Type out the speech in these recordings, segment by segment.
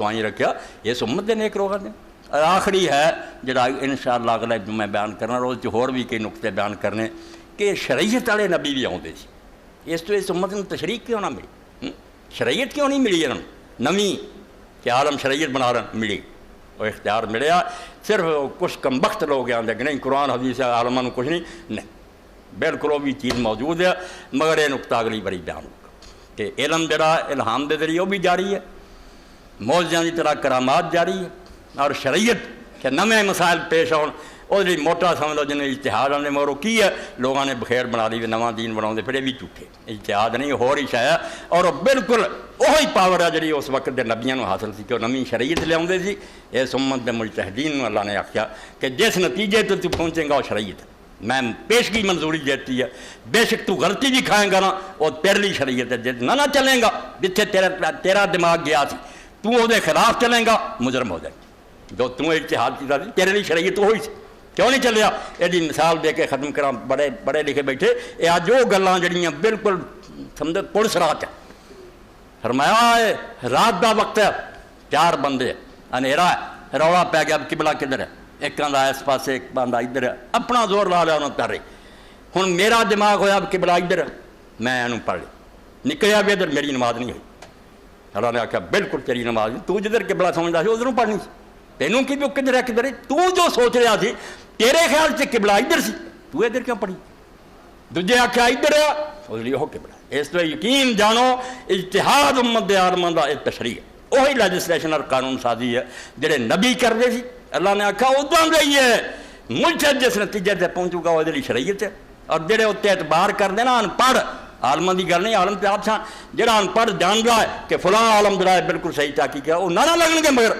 دعائیں رکھیا اس امت دے نیک لوگاں نے۔ آخری ہے جڑا انشاءاللہ اگلا جو میں بیان کرنا روز ہور بھی کئی نقطے بیان کرنے کہ شریعت والے نبی بھی آؤندے سی، اس تو اس امت نوں تشریح کیوں نہ ملی؟ شریعت کیوں نہیں ملی انہوں نویں کہ عالم شریعت بنا رہے ملی؟ وہ اختیار ملیا صرف کچھ کم بخت لوگ آتے کہ نہیں قرآن حدیث عالماں کچھ نہیں، بالکل وہ بھی چیز موجود ہے، مگر یہ نقطہ اگلی باری بیان ہوگا کہ علم جڑا الہام دے ذریعے وہ بھی جاری ہے، معجزیاں دی طرح کرامات جاری ہے، اور شریعت کہ نئے مسائل پیش آن وہ جی موٹا سمجھ لو جنہیں اجتہاد آنے مگر وہ کی ہے لوگوں نے بخیر بنا لی نواں دین بناؤ پھر یہ بھی جھوٹے اجتہاد نہیں ہو رہی شاید، اور وہ بالکل وہی پاور ہے جی اس وقت کے نبیوں کو حاصل سی کہ وہ نویں شریعت لے آتے سی۔ اس امت کے مجتہدین اللہ نے آخیا کہ جس نتیجے تو پہنچے گا وہ شریعت میں پیشگی منظوری دیتی ہے، بے شک تو غلطی بھی کھائیں گا نا وہ تیرے لیے شریعت ہے، جس نہ چلیں گا جتنے تیرا دماغ گیا سی تو وہ خلاف چلیں گا مجرم ہو جائے گا، جو تم اجتہاد کیا تیرے لیے شریعت ہوئی سی کیوں نہیں چلیا؟ یہ مثال دے کے ختم کرا، بڑے بڑے لکھے بیٹھے یہ آج وہ گلاں جڑیاں بالکل سمجھو پولیس رات ہے، فرمایا رات دا وقت ہے 4 بندے اندھیرا ہے رولا پی گیا قبلہ کدھر ہے، ایک آدھا اس پاسے ایک بندہ ادھر ہے، اپنا زور لا لیا انہوں تارے، ہوں میرا دماغ ہویا قبلہ ادھر ہے میں انہوں پڑھ لی نکلیا بھی ادھر میری نماز نہیں ہوئی۔ اللہ نے آخیا بالکل تیری نماز نہیں، تو جدھر قبلہ سمجھتا سی ادھروں پڑھنی سی، تینوں کی بھی کدھر ہے کدھر ہے، تو جو سوچ رہا سی تیرے خیال سے قبلہ ادھر سی تو ادھر کیوں پڑھی، دوجے آخیا ادھر ہے اس لیے وہ قبلہ۔ اس لیے یقین جانو اجتہاد امت دے عالماں دا ایک تشریح ہے، وہی لیجسلیشن اور قانون سازی ہے جڑے نبی کرتے سی۔ اللہ نے آخیا اداں دے ہے مجتہد جس نتیجے تے پہنچو گا وہ شریعت ہے، اور جڑے اتنے اعتبار کرتے نا ان پڑھ عالماں دی گل نہیں، عالم تے آپ چھان جڑا ان پڑھ جان رہا ہے کہ فلاں عالم جڑا ہے بالکل صحیح تحقیق ہے وہ نہ لگن گے، مگر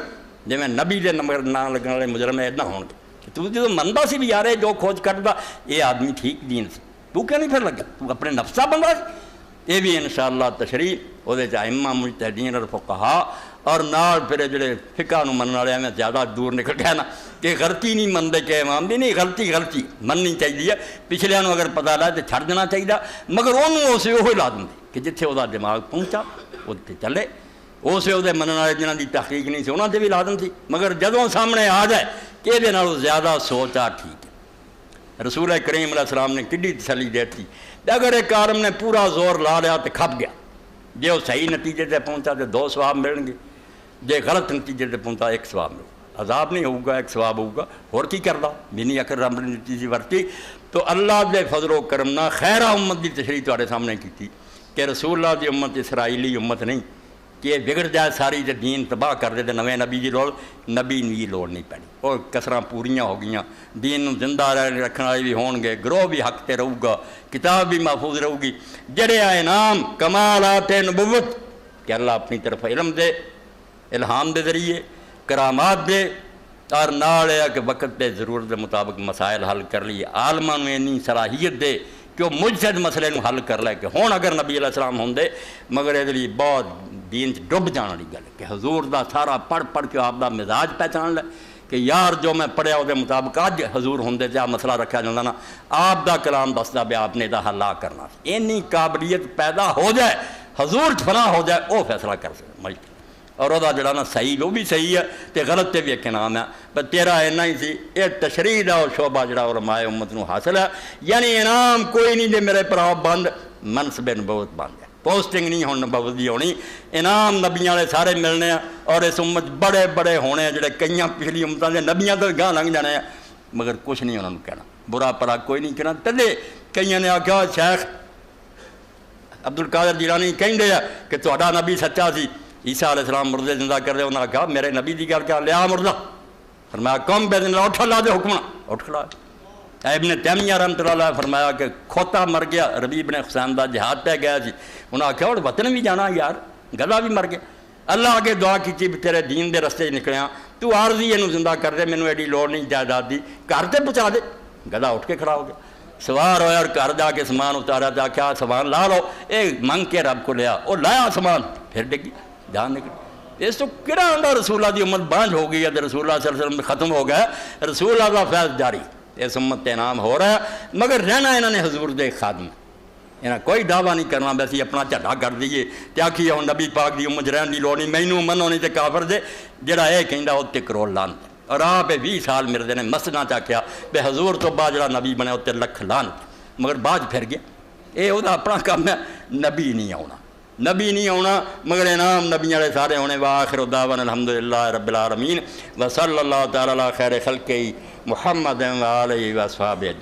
جی میں نبی دے نمبر نہ لگنے والے مجرم ادنا ہون گے۔ تو جو منتا سی بھی یار جو کھوج کرتا یہ آدمی ٹھیک دین سی، تو کیوں نہیں پھر لگا؟ تو اپنے نفسہ بندہ سی۔ یہ بھی انشاءاللہ تشریح وہ ائمہ مجتہدین اور فقہا اور نال پھر جڑے فقہ نو منن والے میں زیادہ دور نکل گیا نا کہ غلطی نہیں منتے کہ امام دی نہیں غلطی مننی چاہیے، پچھلے نو اگر پتہ لائے تو چھڑ دینا چاہیے، مگر انہوں اسے وہی لازم دی کہ جتھے وہ دماغ پہنچا اتنے چلے، اسے وہ منن والے جنہوں کی تحقیق نہیں سی انہوں نے بھی لازم تھی، مگر جدوں سامنے آ جائے کہ یہ زیادہ سوچا ٹھیک ہے۔ رسول کریم علیہ السلام نے کڈی تسلی دیتی اگر ایک عالم نے پورا زور لا لیا تو کھپ گیا، جی وہ صحیح نتیجے تے پہنچا تو 2 ثواب ملیں گے، جی غلط نتیجے تے پہنچا 1 ثواب ملے، عذاب نہیں ہوگا 1 ثواب ہوگا، اور کی کردا بنی اکر رب نے چیز ورتی۔ تو اللہ دے فضل و کرم نہ خیرہ امت دی تشریح تواڈے سامنے کیتی کہ رسول اللہ دی امت اسرائیلی امت نہیں کہ بگڑ جائے ساری تے دین تباہ کر دے تے نویں نبی دی لوڑ نبی دی لوڑ نہیں پڑی، اور کسراں پوریاں ہو گئیاں، دین نو زندہ رکھنے والے بھی ہون گے، گروہ بھی حق تے رہو گا، کتاب بھی محفوظ رہو گی، جڑے انعام کمالات نبوت کہ اللہ اپنی طرف علم دے الہام دے ذریعے کرامات دے، اور نال ہے کہ وقت پہ ضرورت کے مطابق مسائل حل کر لیے، عالماں نو اینی صلاحیت دے کہ وہ مجتہد مسئلے نو حل کر لے کہ ہون اگر نبی علیہ السلام ہوندے مگر یہ لیے بہت دین ڈب جان والی گل کہ حضور دا سارا پڑھ کے آپ دا مزاج پہچان لے کہ یار جو میں پڑھیا وہ مطابق اج حضور ہوندے تے مسئلہ رکھا جاتا نا آپ دا کلام دستا بھی آپ نے دا حل کرنا، اینی قابلیت پیدا ہو جائے حضور فنا ہو جائے وہ فیصلہ کر سکے، اور وہ جڑا نا صحیح وہ بھی صحیح ہے تے غلط تے بھی ایک نام ہے، پر تیرا اینا ہی سی یہ تشریح دا شعبہ جڑا علماء امت نو حاصل ہے، یعنی انعام کوئی نہیں دے میرے پراؤ بند منصب نبوت بند ہے، پوسٹنگ نہیں ہون نبوت دی ہونی، انعام نبیاں والے سارے ملنے ہیں، اور اس امت بڑے بڑے ہونے ہیں جڑے کئیاں پچھلی امتاں دے نبیاں تو گاہ لنگ جانے ہیں، مگر کچھ نہیں انہوں نے کہنا، برا پڑا کوئی نہیں کہنا۔ تدے کئیاں نے آکھا شیخ عبدالقادر جیلانی کہندے ہیں کہ تہاڈا نبی سچا سی، عیسیٰ علیہ السلام مردے زندہ کر دے، انہوں نے کہا میرے نبی دی گل کیا لیا مردہ، فرمایا کم بے دن اٹھ لا دے حکمنا اٹھ کھڑا۔ ابن تیمیہ رحمۃ اللہ علیہ فرمایا کہ کھوتا مر گیا، ربیع بن حسین دا جہاد پہ گیا جی، انہوں نے کہا اور وطن بھی جانا یار، گلا بھی مر گیا، اللہ آگے دعا کی تیرے دین دے رستے نکلیاں، تو عارضی انہوں زندہ کر دے، مینوں ایڈی لوڑ نہیں جائیداد دی، گھر تے پہنچا دے، گلا اٹھ کے کھڑا ہو گیا، سوار ہویا اور گھر جا کے سامان اتارا، جا کیا سامان لا لو، منگ کے رب کو لیا، اور لایا سامان، پھر ڈگی جان نکلی۔ اس تو کہڑا آندا رسول اللہ دی امت بانجھ ہو گئی ہے، رسول اللہ صلی اللہ علیہ وسلم ختم ہو گیا، رسول اللہ کا فیض جاری، اس امت تے انعام ہو رہا ہے، مگر رہنا انہوں نے حضور دے خادم، یہاں کوئی دعویٰ نہیں کرنا بھی اسی اپنا جھڈا کر دیے تے آکھیے ہن نبی پاک دی امت رہن دی لوڑ نہیں، مینوں منو نہیں تے کافر دے جڑا اے کہندا اوتے کروڑ لعنت۔ اور آپ 20 سال مردے نے مسنا چا کیا بے حضور تو بعد جڑا نبی بنے اوتے لکھ لعنت، مگر بعد پھر گیا۔ اے او دا اپنا کام ہے، نبی نہیں آنا، نبی نہیں آنا مگر انعام نبی والے سارے ہونے۔ وآخر دعوانا الحمدللہ رب العالمین وصلی اللہ تعالی علی خیر خلقہ محمد و آلہ و اصحابہ۔